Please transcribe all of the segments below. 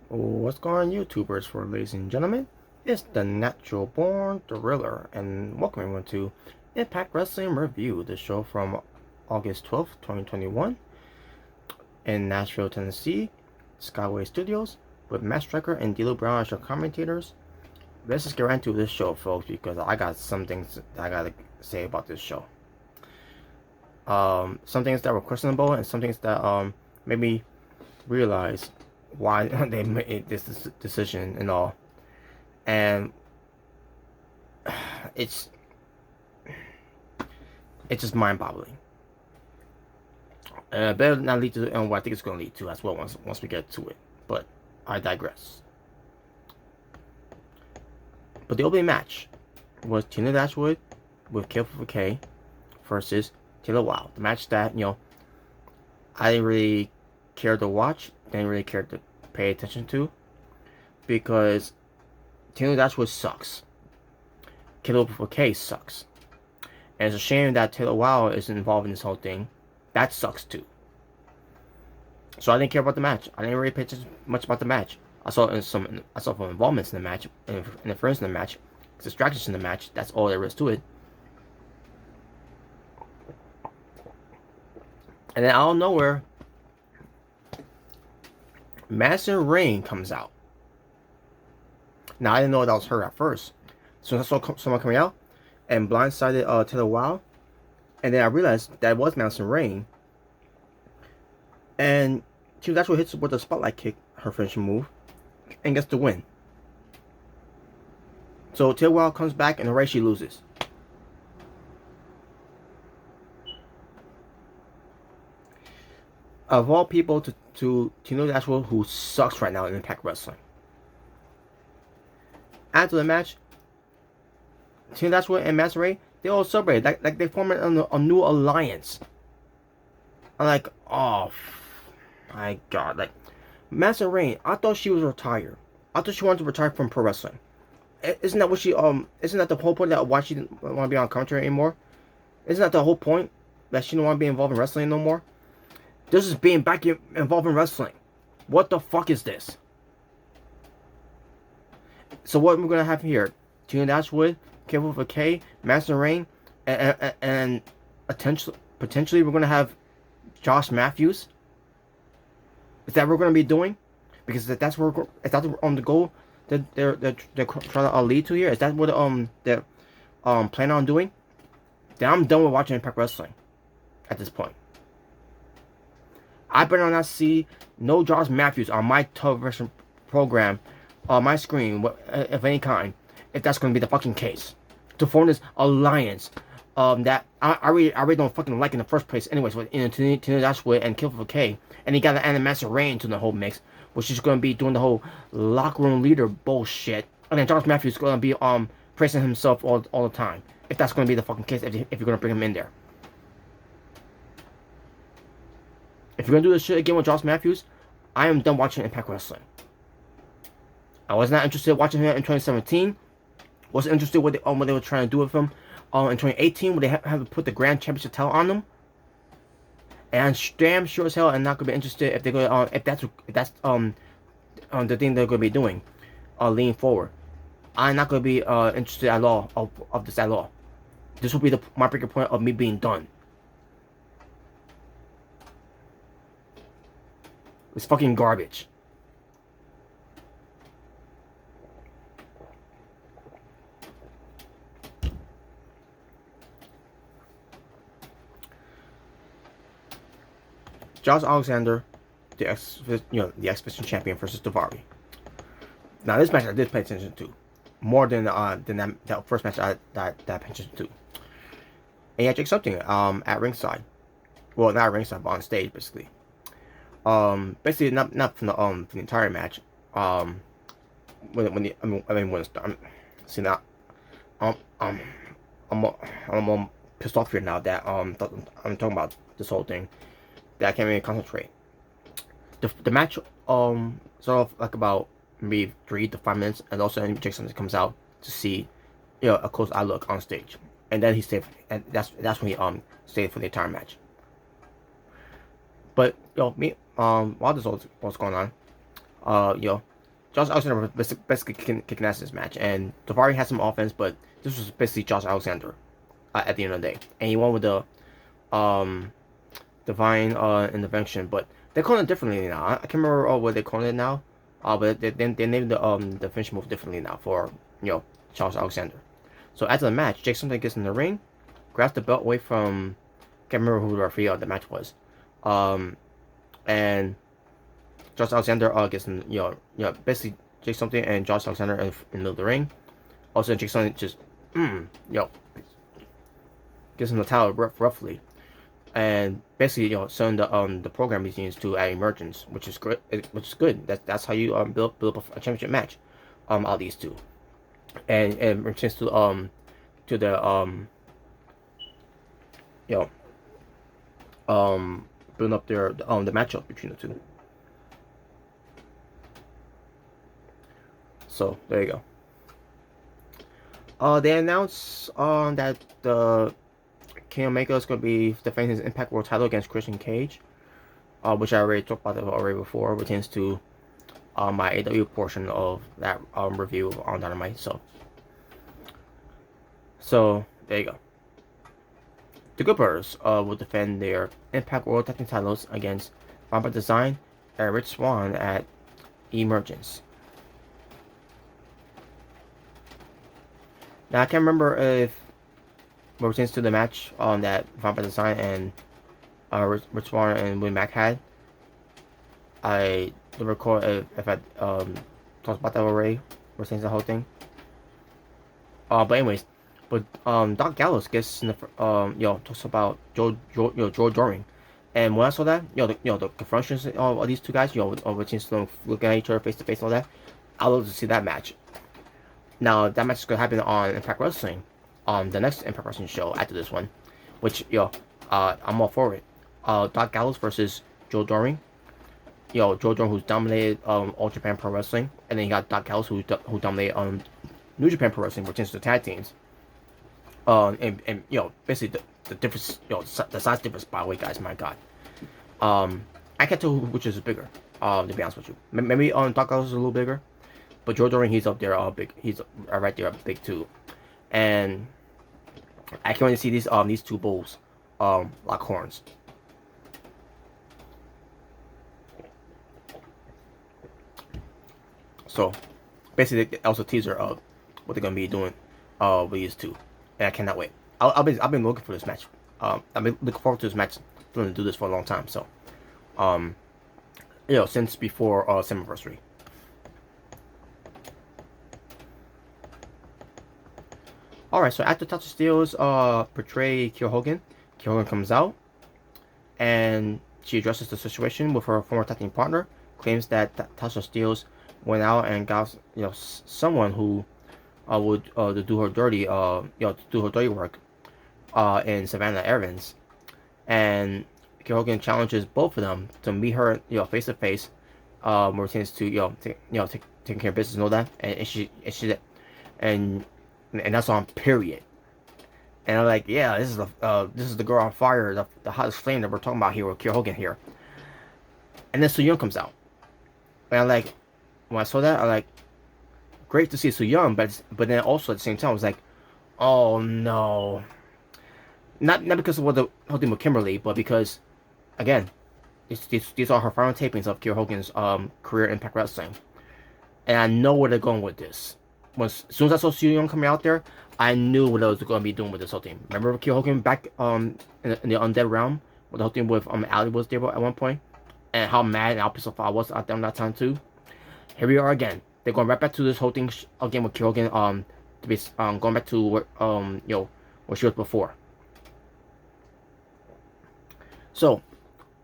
What's going on, YouTubers, for ladies and gentlemen? It's the Natural Born Thriller, and welcome everyone to Impact Wrestling Review, the show from August 12th, 2021, in Nashville, Tennessee, Skyway Studios, with Matt Striker and D'Lo Brown as your commentators. Let's just get right into this show, folks, because I got some things that I gotta say about this show. Some things that were questionable, and some things that made me realize why they made this decision and all. And it's just mind-boggling. And it better not lead to what I think it's going to lead to as well once we get to it. But I digress. But the opening match was Tina Dashwood with Kiera Hogan versus Taylor Wilde. The match that, I didn't really care to watch, didn't really care to pay attention to, because Taylor Dashwood sucks. Kiera Hogan sucks. And it's a shame that Taylor Wilde isn't involved in this whole thing. That sucks too. So I didn't care about the match. I didn't really pay attention much about the match. I saw some involvements in the match, interference in the match, distractions in the match. That's all there is to it. And then out of nowhere, Madison Rayne comes out. Now I didn't know that was her at first. So I saw someone coming out and blindsided Taylor Wilde, and then I realized that it was Madison Rayne. And she was actually hits with a spotlight kick, her finishing move, and gets the win. So Taylor Wilde comes back, and the race she loses. Of all people to Tina Dashwood, who sucks right now in Impact Wrestling. After the match, Tina Dashwood and Madison Rayne, they all celebrated like they formed a new alliance. I'm like, oh my god, like Madison Rayne, I thought she was retired. I thought she wanted to retire from pro wrestling. Isn't that what she isn't that the whole point that why she didn't want to be on commentary anymore? Isn't that the whole point, that she didn't want to be involved in wrestling no more? This is being back involved in wrestling. What the fuck is this? So what we're gonna have here: Tina Dashwood, Kiera Hogan, Madison Rayne, and potentially we're gonna have Josh Matthews. Is that what we're gonna be doing? Because if that's where is that the goal that they're trying to lead to here? Is that what they're planning on doing? Then I'm done with watching Impact Wrestling at this point. I better not see no Josh Matthews on my television program, on my screen, of any kind, if that's going to be the fucking case. To form this alliance that I really don't fucking like in the first place anyways, with Tina Dashwood and Kiera Hogan. And he got the Madison Rayne into the whole mix, which is going to be doing the whole locker room leader bullshit. And then Josh Matthews is going to be praising himself all the time. If that's going to be the fucking case, if you're going to bring him in there. If you're going to do this shit again with Josh Matthews, I am done watching Impact Wrestling. I was not interested in watching him in 2017. Wasn't interested in what they were trying to do with him in 2018, when they have to put the Grand Championship title on them. And I'm damn sure as hell I'm not going to be interested if they're going if that's the thing they're going to be doing leaning forward. I'm not going to be interested at all of this at all. This will be my breaking point of me being done. It's fucking garbage. Josh Alexander, the X-Division champion versus Daivari. Now this match I did pay attention to more than that first match I paid attention to. And yeah, Jake something at ringside. Well, not at ringside, but on stage basically. Basically not from the entire match. See now, I'm pissed off here now that I'm talking about this whole thing, that I can't really concentrate. The match sort of like about maybe 3 to 5 minutes, and also Jake Something comes out to see a close eye look on stage, and then he stayed, and that's when he stayed for the entire match. But while this was going on, Josh Alexander was basically kicking ass this match, and Davari had some offense, but this was basically Josh Alexander at the end of the day, and he won with the um, divine intervention. But they call it differently now. I can't remember what they call it now, but they named the finish move differently now for Josh Alexander. So after the match, Jake Something gets in the ring, grabs the belt away from can't remember who the referee of the match was, and Josh Alexander gets in basically Jake Something and Josh Alexander in the middle of the ring. Also, Jake Something just gets in the towel roughly, and basically showing the program routines to add emergence, which is good. Which is good. That's how you build up a championship match, out of these two, and returns to the building up the matchup between the two. So there you go. They announced that the Kenny Omega is going to be defending his Impact World title against Christian Cage, which I already talked about already before. Pertains to my AW portion of that review on Dynamite. So there you go. The Good Brothers will defend their Impact World Tag Team titles against Vampire Design and Rich Swann at Emergence. Now I can't remember if what pertains to the match on that Vampire Design and Rich Swann and William Mack had. I don't recall if I talked about that already, pertains to the whole thing. But anyways, Doc Gallows gets in the talks about Joe Doring, and when I saw that, the confrontations of these two guys, which to looking at each other face to face and all that, I would love to see that match. Now that match is gonna happen on Impact Wrestling, the next Impact Wrestling show after this one, which I'm all for it. Doc Gallows versus Joe Doring. Joe Doring, who's dominated All Japan Pro Wrestling, and then you got Doc Gallows who dominated New Japan Pro Wrestling, which is the tag teams. And basically the difference, the size difference, by the way, guys, my God. I can't tell which is bigger, to be honest with you. Maybe Doc Gallows is a little bigger, but Joe Doring, he's up there, big. He's right there, big too. And I can only see these two bulls, lock horns. So basically, also a teaser of what they're gonna be doing, with these two. And I cannot wait. I've been looking for this match. I've been looking forward to this match. Going to do this for a long time. So, since before Summerversary. All right. So after Tasha Steelz portray Kiera Hogan, Kiera Hogan comes out, and she addresses the situation with her former tag team partner. Claims that Tasha Steelz went out and got someone who would to do her dirty work in Savannah Evans, and Kiera Hogan challenges both of them to meet her face to face, where tends to taking care of business and all that, and that's on period. And I'm like, yeah, this is the girl on fire, the hottest flame that we're talking about here with Kiera Hogan here. And then Su Yung comes out, and I'm like, when I saw that, I'm like, great to see Su Yung, but then also at the same time I was like, oh no, not because of what the whole thing with Kimberly, but because again, these are her final tapings of Kiera Hogan's career in Impact Wrestling, and I know where they're going with this. As soon as I saw Su Yung coming out there, I knew what I was going to be doing with this whole thing. Remember Kiera Hogan back in the Undead realm, with the whole thing with Ali was there at one point, and how mad and how pissed off I was out there that time too. Here we are again. They're going right back to this whole thing again with Kiera Hogan, to be going back to what where she was before. So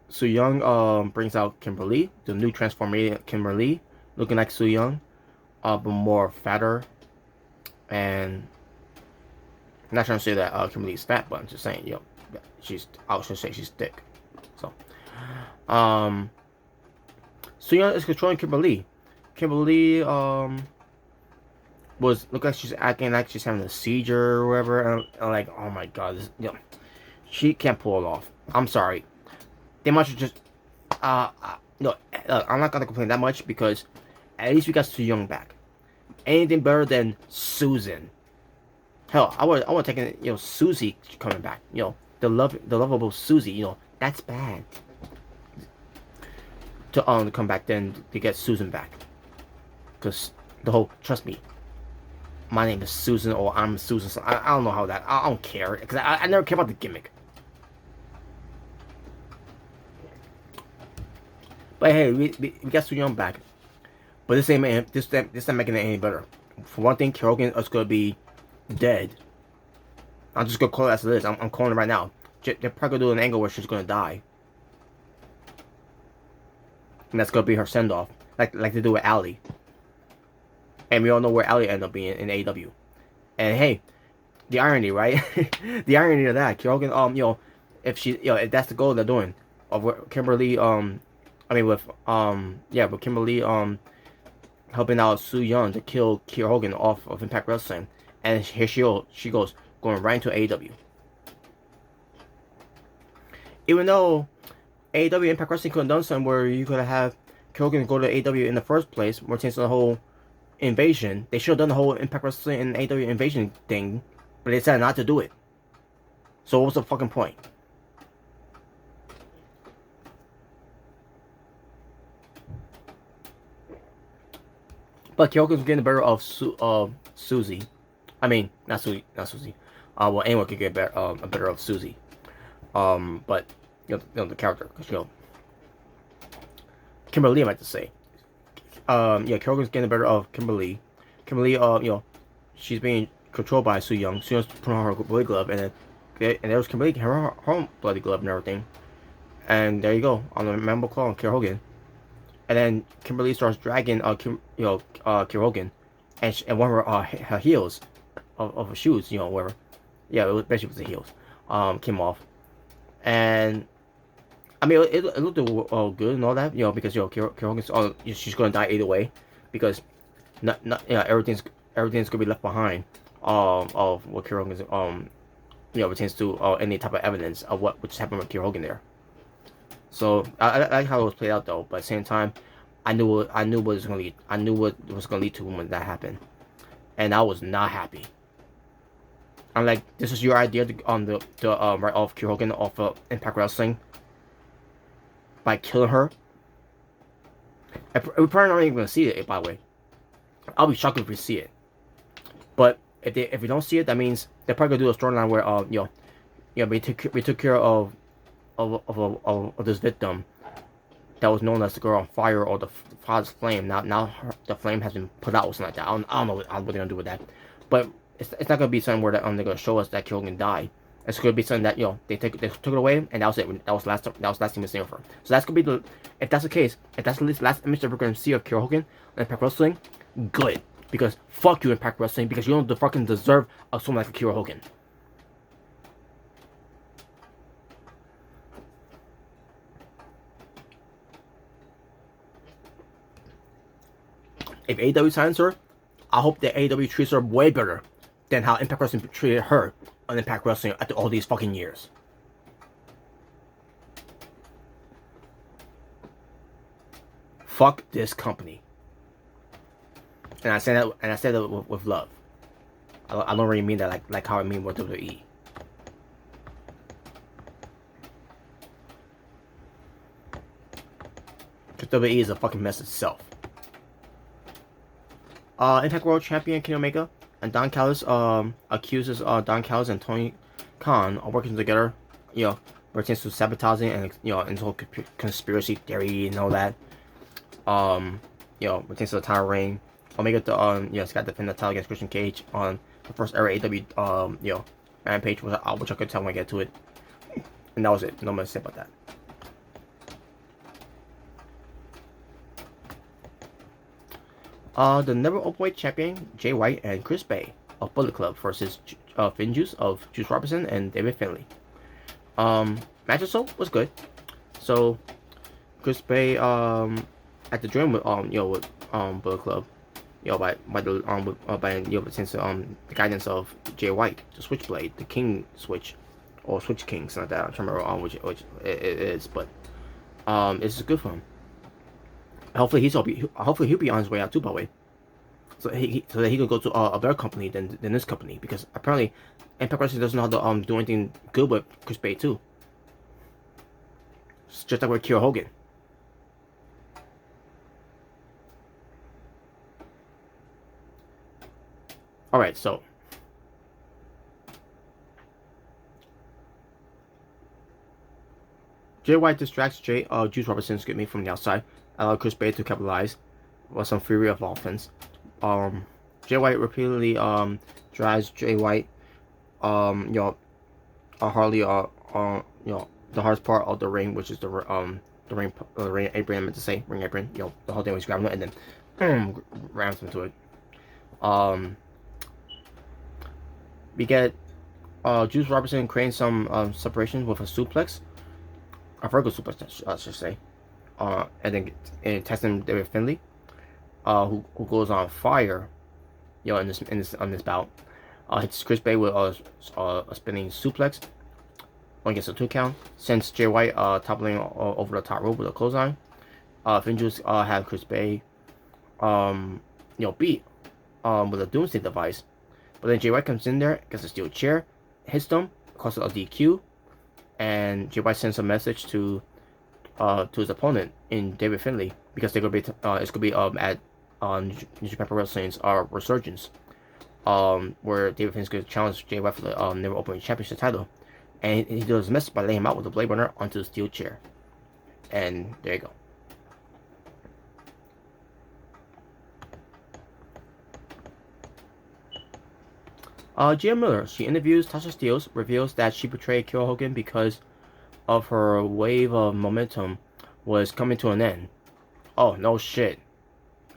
Su Yung brings out Kimberly, the new transformed Kimberly, looking like Su Yung, but more fatter. And I'm not trying to say that Kimberly's fat, but I'm just saying, I should say she's thick. So Su Yung is controlling Kimberly. Kimberly was look like she's acting like she's having a seizure or whatever, and I'm like, oh my god, she can't pull it off. I'm sorry. They must have just no, I'm not gonna complain that much because At least we got Su Yung back. Anything better than Susan? Hell, I would take it. Susie coming back. The lovable Susie. That's bad. To come back then to get Susan back, because the whole trust me, my name is Susan or I'm Susan. I don't know how that. I don't care because I never care about the gimmick. But hey, we got Su Yung back, but this not making it any better. For one thing, Kiera Hogan is gonna be dead. I'm just gonna call it as it is. I'm calling it right now. They're probably gonna do an angle where she's gonna die. And that's gonna be her send off, like they do with Allie. And we all know where Allie ended up being in AEW. And hey, the irony, right? The irony of that, Kiera Hogan, if that's the goal they're doing, of Kimberly, with Kimberly, helping out Su Yung to kill Kiera Hogan off of Impact Wrestling, and here she goes going right into AEW. Even though AEW Impact Wrestling could have done something where you could have Kiera Hogan go to AEW in the first place, more chance of the whole invasion. They should have done the whole Impact Wrestling and AEW invasion thing, but they decided not to do it. So what was the fucking point? But Kiera Hogan's getting the better of Susie. I mean, not Susie. Well, anyone could get a better of Susie. But the character, because Kimberly, I might to say. Kiera Hogan's getting the better of Kimberly. Kimberly, she's being controlled by Su Yung. Su Young's putting on her bloody glove, and there was Kimberly, her own bloody glove and everything. And there you go, on the memorable call on Kiera Hogan. And then Kimberly starts dragging Kiera Hogan, and one of her heels of her shoes, whatever. Yeah, it was basically the heels. Came off, and I mean it looked good and all that, because Kiera Hogan's she's gonna die either way, because everything's gonna be left behind of what Kiera Hogan's pertains to any type of evidence of what just happened with Kiera Hogan there. So I like how it was played out though, but at the same time, I knew what it was gonna lead. I knew what it was gonna lead to when that happened, and I was not happy. I'm like, this is your idea to write off Kiera Hogan off of Impact Wrestling by killing her. We're probably not even gonna see it, by the way. I'll be shocked if we see it. But if we don't see it, that means they're probably gonna do a storyline where we took care of this victim that was known as the girl on fire or the father's flame. Now the flame has been put out or something like that. I don't know what they're gonna do with that, but it's not gonna be something where they're gonna show us that Kiera Hogan died. It's gonna be something that they took it away, and that was it. That was last thing we see of her. So that's gonna be if that's the case, if that's the last image that we're gonna see of Kiera Hogan in Impact Wrestling, good, because fuck you Impact Wrestling, because you don't fucking deserve someone like Kiera Hogan. If AEW signs her, I hope that AEW treats her way better than how Impact Wrestling treated her on Impact Wrestling after all these fucking years. Fuck this company. And I say that with love. I don't really mean that like how I mean with WWE. Because WWE is a fucking mess itself. Impact World Champion Kenny Omega and Don Callis accuses Don Callis and Tony Khan of working together, pertains to sabotaging and and whole conspiracy theory and all that. Pertains to the title reign. Omega got to defend the title against Christian Cage on the first ever AEW Rampage, which I could tell when I get to it. And that was it. No more to say about that. The never openweight champion Jay White and Chris Bay of Bullet Club versus Finn Juice of Juice Robinson and David Finlay. Match itself was good. So Chris Bay at the join with Bullet Club, since the guidance of Jay White, the Switchblade, the King Switch, or Switch King, something like that. I'm trying to remember which it is, but this is good for him. Hopefully he'll be on his way out too. By the way, so that he could go to a better company than this company, because apparently Impact Wrestling doesn't know how to do anything good with Chris Bay too. It's just like with Kiera Hogan. All right, so Jay White distracts Juice Robinson, excuse me, from the outside, allow Chris Bay to capitalize with some fury of offense. Jay White repeatedly drives Jay White, hardly the hardest part of the ring, which is the ring apron. I meant to say ring apron. The whole thing was grabbing it and then rams into it. We get Juice Robinson creating some separation with a suplex, a vertical suplex, I should say, and then testing David Finlay, who goes on fire, in this bout. Hits Chris Bay with a spinning suplex. One gets a 2 count. Sends Jay White toppling over the top rope with a clothesline. Finjuice have Chris Bay beat with a Doomsday device. But then Jay White comes in there, gets a steel chair, hits them, causes a DQ, and Jay White sends a message to his opponent in David Finlay, because they're gonna be it's gonna be at New Japan Pro Wrestling's Resurgence, where David Finlay's gonna challenge Jay White for the Never Open Championship title, and he does his message by laying him out with a blade runner onto the steel chair, and there you go. Gia Miller, she interviews Tasha Steelz, reveals that she betrayed Kiera Hogan because of her wave of momentum was coming to an end. Oh, no shit.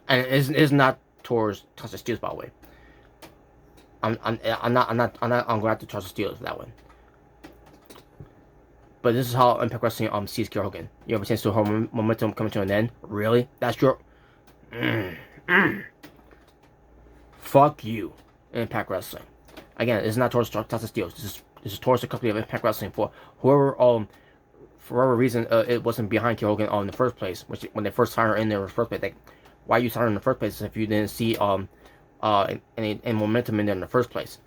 And it's not towards Tasha Steelz, by the way. I'm not glad to Tasha Steelz for that one. But this is how Impact Wrestling sees Kiera Hogan. You have a chance to her momentum coming to an end? Really? That's your fuck you, Impact Wrestling. Again, it's not towards Tasha Steelz. This is towards the company of Impact Wrestling for whoever for whatever reason it wasn't behind Kiera Hogan in the first place. When they first signed her in there in the first place, like, why you signed her in the first place if you didn't see any momentum in there in the first place?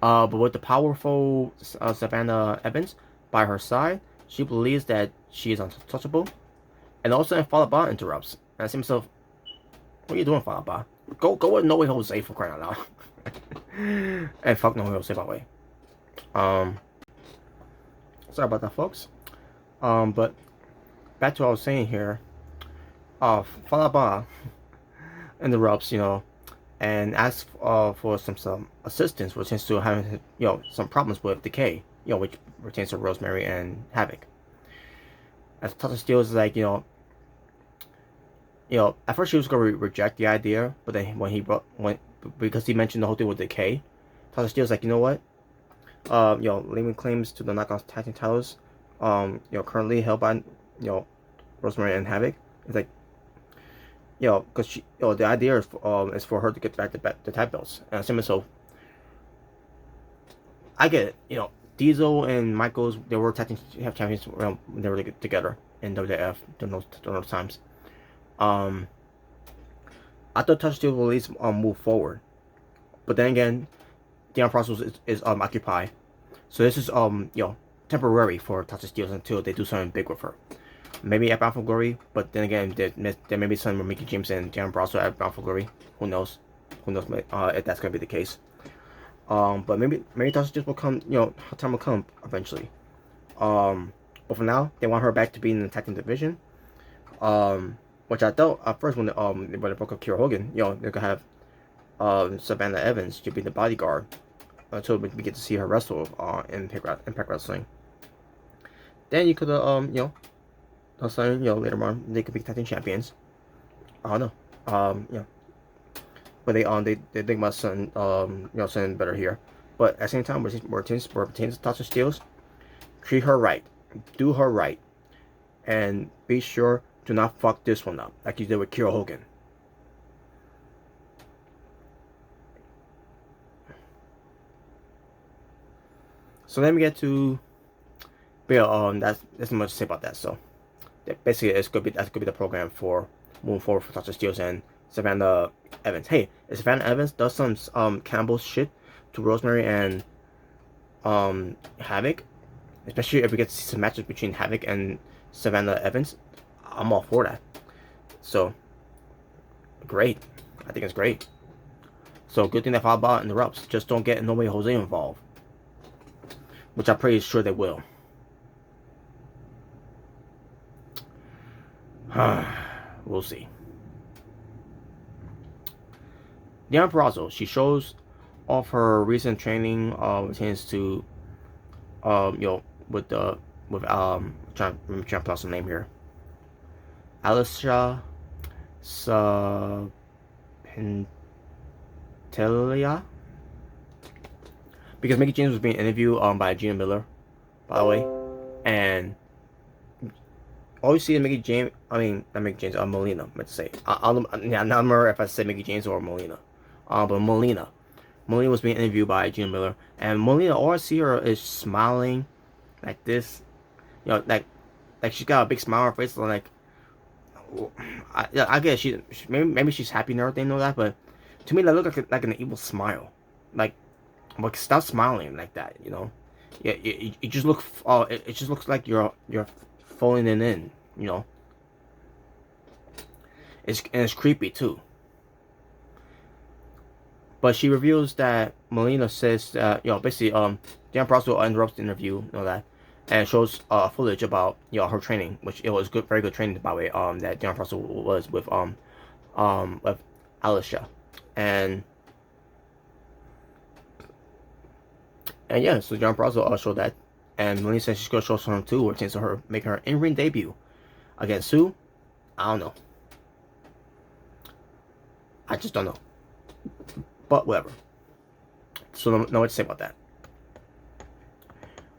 But with the powerful Savannah Evans by her side, she believes that she is untouchable. And also, Fallah Bahh interrupts. And I see myself, what are you doing, Fallah Bahh? Go with No Way Jose, for crying out loud. And fuck No Way Jose, by the way. Sorry about that, folks. But back to what I was saying here. Fallah Bahh interrupts, and asks for some assistance, which tends to having some problems with Decay, which pertains to Rosemary and Havoc. As Tasha Steelz is like, at first she was gonna reject the idea, but then because he mentioned the whole thing with Decay, Tasha Steelz like, you know what? Leaving claims to the Knockouts tag team titles, currently held by, Rosemary and Havoc. It's like, because she, the idea is for her to get back the tag belts, and so I get it. Diesel and Michaels, they were tag team champions when they were together in WWF during those times. I thought Tasha Steelz will at least move forward, but then again, the process is occupied, so this is temporary for Tasha Steelz until they do something big with her. Maybe at Bound for Glory, but then again, there may be something with Mickey James and Deon Brosser at Bound for Glory. Who knows? If that's gonna be the case. But maybe Tasha Steelz will come. Her time will come eventually. But for now, they want her back to be in the tag team division. Which I thought at first when they broke up Kiera Hogan, they're gonna have Savannah Evans to be the bodyguard until we get to see her wrestle in Impact Wrestling. Then you could later on they could be tag team champions. I don't know. But they think about something something better here. But at the same time, we're pertains to Tasha Steelz, treat her right, do her right, and be sure to not fuck this one up like you did with Kiera Hogan. So then we get to But yeah, that's not much to say about that. So basically, that's gonna be the program for moving forward for Sasha Steels and Savannah Evans. Hey, if Savannah Evans does some cannibal shit to Rosemary and Havoc, especially if we get to see some matches between Havoc and Savannah Evans, I'm all for that. So great, I think it's great. So good thing that Falba interrupts. Just don't get nobody Jose involved, which I'm pretty sure they will. We'll see. Deanna Purrazzo, she shows off her recent training pertains to with trying to pronounce the name here. Alicia Sapentelia. Because Mickie James was being interviewed by Gina Miller, by the way, and all you see is Mickie James. I mean, not Mickie James. Melina. Meant to say. I'm not remember if I said Mickie James or Melina. But Melina. Melina was being interviewed by Gina Miller, and Melina, all I see her is smiling, like this, like she's got a big smile on her face, like, I guess maybe she's happy and everything, know that, but to me that looks like an evil smile, like stop smiling like that, Yeah, it just look, it just looks like you're phoning it in, It's creepy too. But she reveals that Melina says that, basically, Dan Purrazzo interrupts the interview, that, and shows footage about, her training, which it was good, very good training, by the way, that Dan Purrazzo was with Alicia, and yeah, so Dan Purrazzo showed that, and Melina says she's gonna show some too, or chance of her making her in-ring debut against Sue. I don't know. I just don't know. But whatever. So no what to say about that.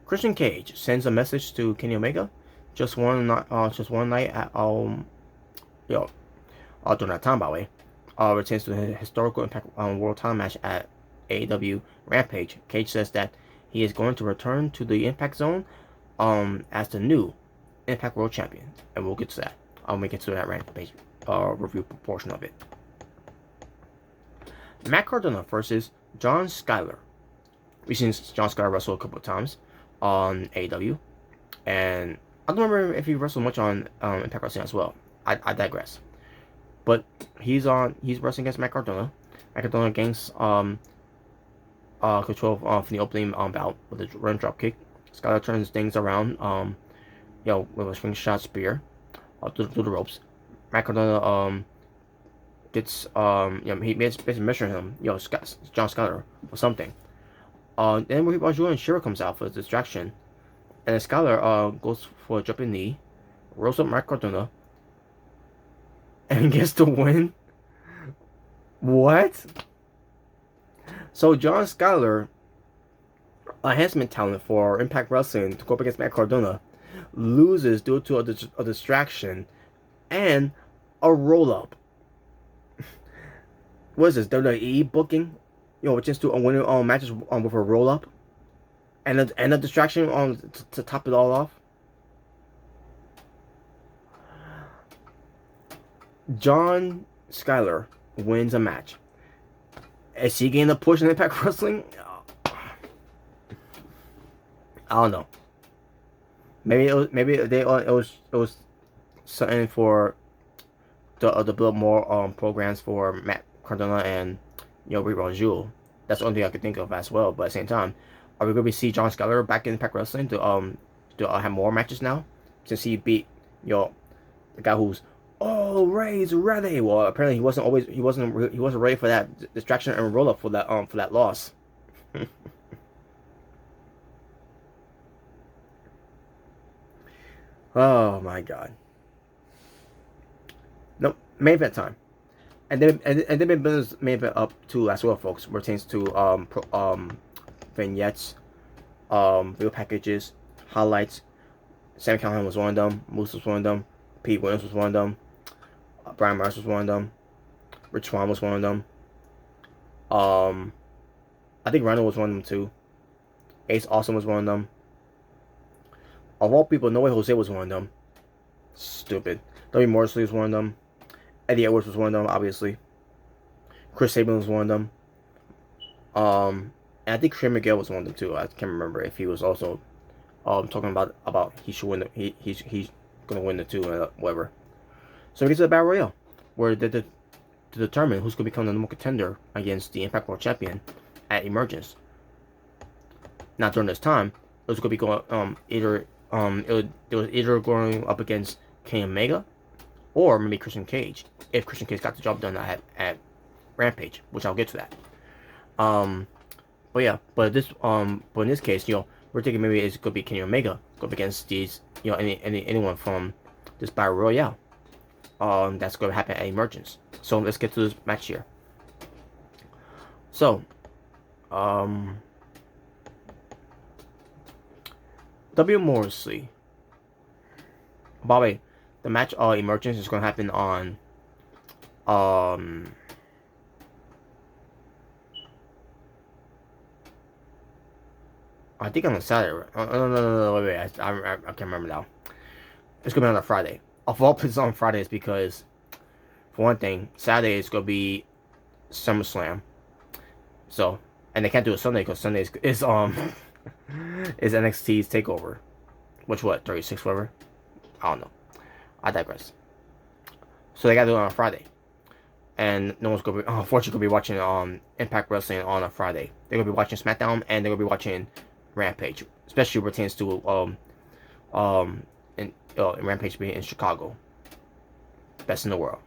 Christian Cage sends a message to Kenny Omega. Just one night at during that time, by the way. Retains to the historical Impact World Title match at AEW Rampage. Cage says that he is going to return to the Impact Zone as the new Impact World Champion, and we'll get to that. I'll make it to that Rampage review portion of it. Matt Cardona versus John Skyler. We've seen John Skyler wrestle a couple of times on AEW, and I don't remember if he wrestled much on Impact Wrestling as well. I digress. But he's wrestling against Matt Cardona. Matt Cardona gains control from the opening bout with a run drop kick. Skyler turns things around with a slingshot spear through the ropes. Matt Cardona gets he basically measuring him, John Skyler or something. Then Raju and Shira comes out for the distraction, and then Skyler goes for a jumping knee, rolls up Matt Cardona, and gets the win. What? So John Skyler, a enhancement talent for Impact Wrestling, to go up against Matt Cardona, loses due to a distraction and a roll up. What is this, WWE booking? Just to win matches with a roll up, and a distraction to top it all off. John Skyler wins a match. Is he getting a push in Impact Wrestling? I don't know. Maybe it was something for to build more programs for Matt Cardona and Raju. That's the only thing I could think of as well. But at the same time, are we going to see John Skyler back in Impact Wrestling to have more matches now, since he beat the guy who's always ready? Well, apparently he wasn't ready for that distraction and roll up for that loss. Oh my god. Nope, main event time. And then business main event up too as well, folks. Pertains to vignettes, video packages, highlights. Sam Callahan was one of them. Moose was one of them. Pete Williams was one of them. Brian Myers was one of them. Rich Swann was one of them. I think Rhino was one of them too. Ace Austin was one of them. Of all people, No Way Jose was one of them. Stupid. W. Morrissey was one of them. Eddie Edwards was one of them, obviously. Chris Sabin was one of them. And I think Shane Miguel was one of them too. I can't remember if he was also talking about he should win. He's gonna win the two and whatever. So it gets to the Battle Royale, where to determine who's gonna become the number one contender against the Impact World Champion at Emergence. Now during this time, it was gonna be going it was either going up against Kenny Omega or maybe Christian Cage if Christian Cage got the job done at Rampage, which I'll get to that. But yeah, but in this case, we're thinking maybe it's gonna be Kenny Omega go up against these, anyone from this Battle Royale. That's gonna happen at Emergence. So let's get to this match here. So, W. Morrissey. By the way, the match Emergence is gonna happen on I think on a Saturday. No, wait, I can't remember now. It's gonna be on a Friday. Of all places on Fridays because, for one thing, Saturday is gonna be SummerSlam. So, and they can't do a Sunday because Sunday is is NXT's Takeover, which 36 whatever. I don't know. I digress. So they gotta do it on a Friday, and no one's gonna be unfortunately gonna be watching Impact Wrestling on a Friday. They're gonna be watching SmackDown and they're gonna be watching Rampage, especially pertains to Rampage being in Chicago, best in the world.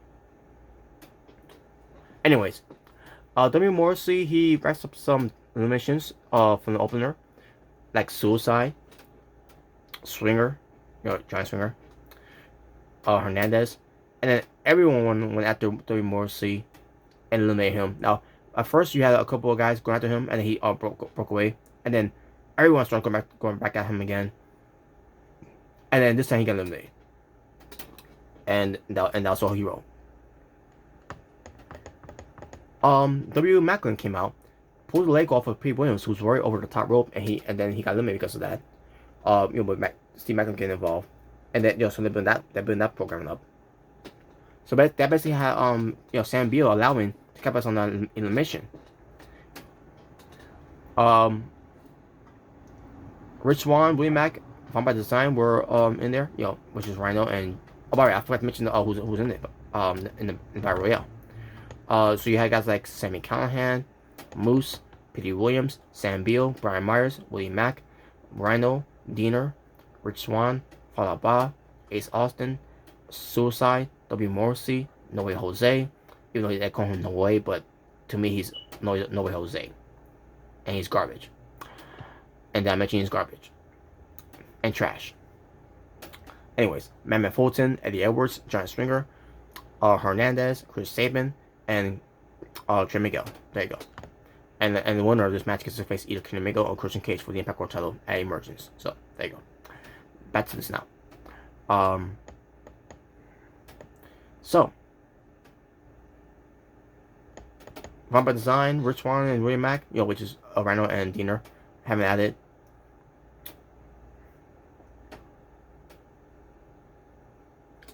Anyways, W. Morrissey, he wraps up some eliminations from the opener, like Suicide, Swinger, Giant Swinger, Hernandez, and then everyone went after W. Morrissey and eliminated him. Now, at first you had a couple of guys going after him, and then he broke away, and then everyone started going back at him again. And then this time he got eliminated. And that's all he wrote. W. Macklin came out, pulled the leg off of Pete Williams, who was right over the top rope, and then he got eliminated because of that. But Steve Macklin getting involved, and then so they built that program up. So that basically had Sam Beal allowing to keep us on that elimination. Rich Swann, William Mack, Found by Design were in there, which is Rhino and by the way, I forgot to mention who's in it in the Battle Royale. So you had guys like Sami Callihan, Moose, Petey Williams, Sam Beal, Brian Myers, William Mack, Rhino, Diener, Rich Swann, Fall Out Bob, Ace Austin, Suicide, W. Morrissey, No Way Jose, even though they call him No Way, but to me he's No Way Jose, and he's garbage. And I mentioned he's garbage and trash. Anyways, Mammoth Fulton, Eddie Edwards, Giant Swinger, Hernandez, Chris Sabin, and Trey Miguel. There you go. And the winner of this match gets to face either Kenny Omega or Christian Cage for the Impact World title at Emergence. So there you go. Back to this now. So Vampire Design, Rich Swann, and William Mack, which is Rhino and Diener, haven't added.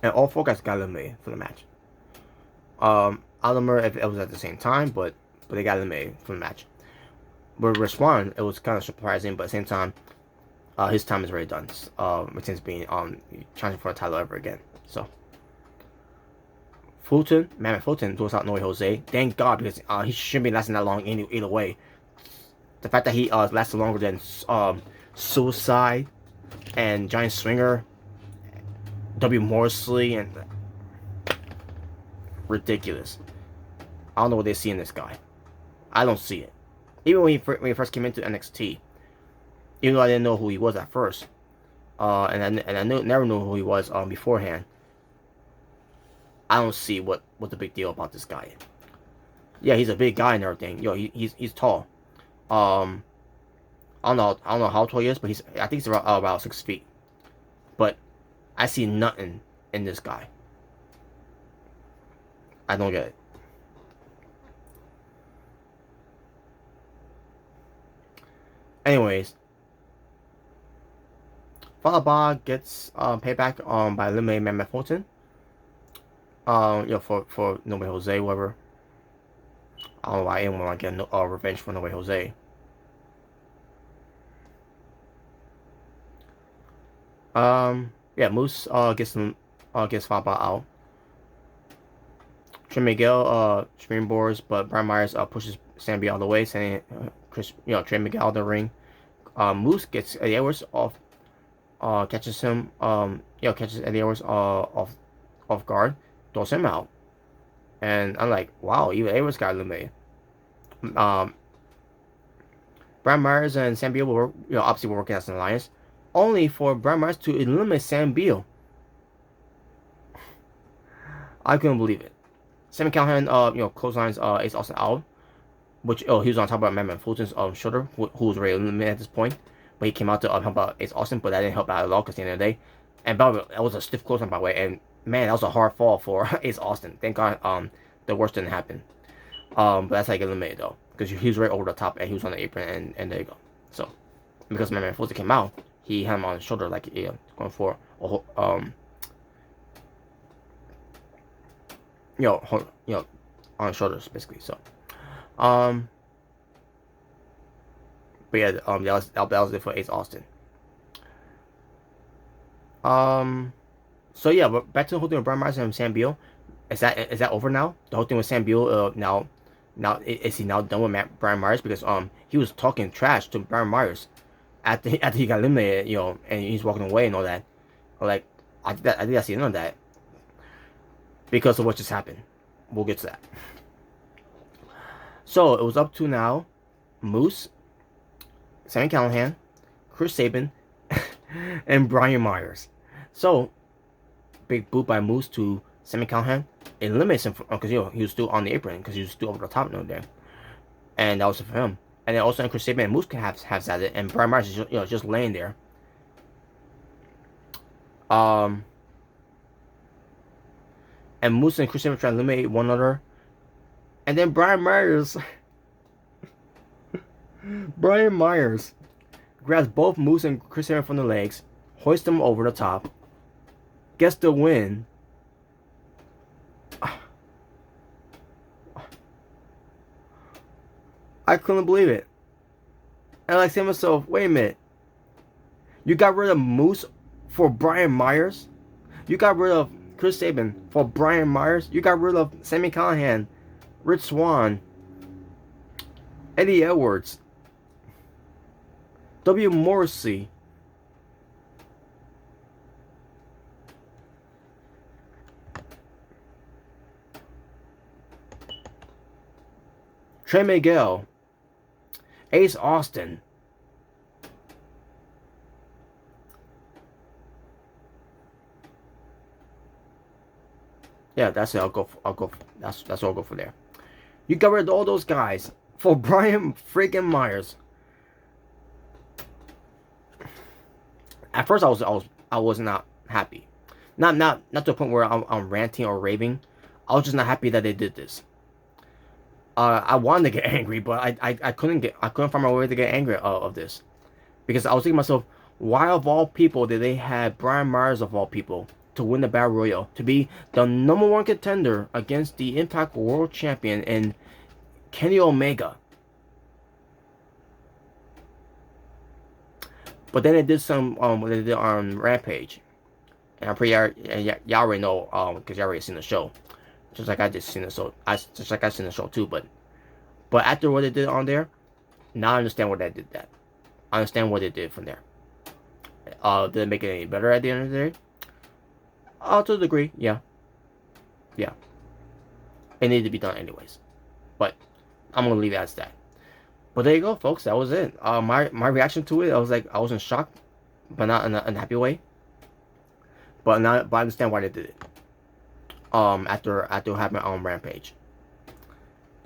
And all four guys got eliminated for the match. I don't remember if it was at the same time, but they got eliminated from the match. But Rich Swann, it was kind of surprising, but at the same time, his time is already done. Since being challenging for a title ever again. So Fulton, Mammoth Fulton throws out No Way Jose. Thank God, because he shouldn't be lasting that long either way. The fact that he lasted longer than Suicide and Giant Swinger, W. Morrissey, and ridiculous. I don't know what they see in this guy. I don't see it. Even when he first came into NXT, even though I didn't know who he was at first, and I never knew who he was beforehand. I don't see what the big deal about this guy. Yeah, he's a big guy and everything. He's tall. I don't know how tall he is, but I think he's about 6 feet. But I see nothing in this guy. I don't get it. Anyways, Falaba gets payback by eliminating Mammoth Fulton. For No Way Jose, whatever. I don't know why anyone want to get revenge for No Way Jose. Yeah, Moose gets Falaba out. Trey Miguel springboards, but Brian Myers pushes Sambi out of the way, sending Trey Miguel out of the ring. Moose gets Eddie Edwards off, catches him, catches Eddie Edwards off guard, throws him out, and I'm like, wow, even Edwards got eliminated. Brian Myers and Sam Beal were, obviously were working as an alliance, only for Brian Myers to eliminate Sam Beal. I couldn't believe it. Sami Callihan, clotheslines Ace Austin out, which he was on top of Mammoth Fulton's shoulder, who was already eliminated at this point, but he came out to help out Ace Austin, but that didn't help out at all because at the end of the day, and by the way, that was a stiff clothesline by the way, and man, that was a hard fall for Ace Austin. Thank God, the worst didn't happen. But that's how he got eliminated though, because he was right over the top and he was on the apron, and there you go. So because Mammoth Fulton came out, he had him on his shoulder like going for on his shoulders basically. So, but yeah, that was it for Ace Austin. So yeah, but back to the whole thing with Brian Myers and Sam Beal. Is that over now? The whole thing with Sam Beal now is he now done with Brian Myers because he was talking trash to Brian Myers after he got eliminated, and he's walking away and all that. Like I think that's the end of that because of what just happened. We'll get to that. So it was up to now Moose, Sami Callihan, Chris Sabin, and Brian Myers. So big boot by Moose to Sami Callihan eliminates him because he was still on the apron because he was still over the top there, and that was for him. And then also Chris Sabin and Moose can have at it, and Brian Myers is just laying there. And Moose and Chris Sabin try to eliminate one another, and then Brian Myers grabs both Moose and Chris Sabin from the legs, hoists them over the top, gets the win. I couldn't believe it. And I said to myself, wait a minute. You got rid of Moose for Brian Myers? You got rid of Chris Sabin for Brian Myers? You got rid of Sami Callihan, Rich Swann, Eddie Edwards, W. Morrissey, Trey Miguel, Ace Austin, yeah, that's it. I'll go. That's what I'll go for there. You got rid of all those guys for Brian freaking Myers. At first, I was not happy. Not to the point where I'm ranting or raving. I was just not happy that they did this. I wanted to get angry, but I couldn't find my way to get angry of this, because I was thinking to myself, why of all people did they have Brian Myers of all people to win the Battle Royal, to be the #1 contender against the Impact World Champion and Kenny Omega? But then they did some what they did on Rampage, and I'm pretty y'all already know because y'all already seen the show. Just like I just seen the show, just like I seen the show too. But after what they did on there, now I understand what they did. That I understand what they did from there. Did it make it any better at the end of the day? To a degree, yeah. It needed to be done anyways. But I'm gonna leave it as that. But there you go, folks. That was it. My reaction to it, I was in shock, but not in an unhappy way. But I understand why they did it. After having my own Rampage.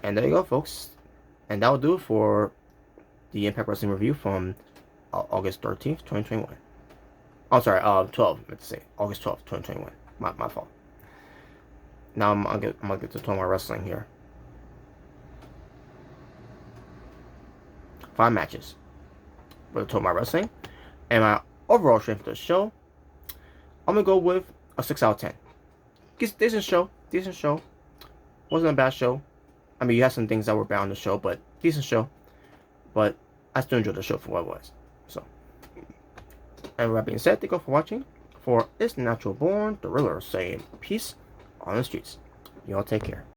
And there you go, folks. And that'll do it for the Impact Wrestling review from August 13th, 2021. I'm sorry, 12, I meant to say. August 12th, 2021. My fault. Now I'm gonna get to talk my wrestling here. 5 matches. For the Talk My Wrestling. And overall strength of the show, I'm gonna go with a 6 out of 10. Decent show. Decent show. Wasn't a bad show. I mean, you had some things that were bad on the show, but decent show. But I still enjoyed the show for what it was. So, and with that being said, thank you all for watching. For It's Natural Born, the Riddler saying peace on the streets. Y'all take care.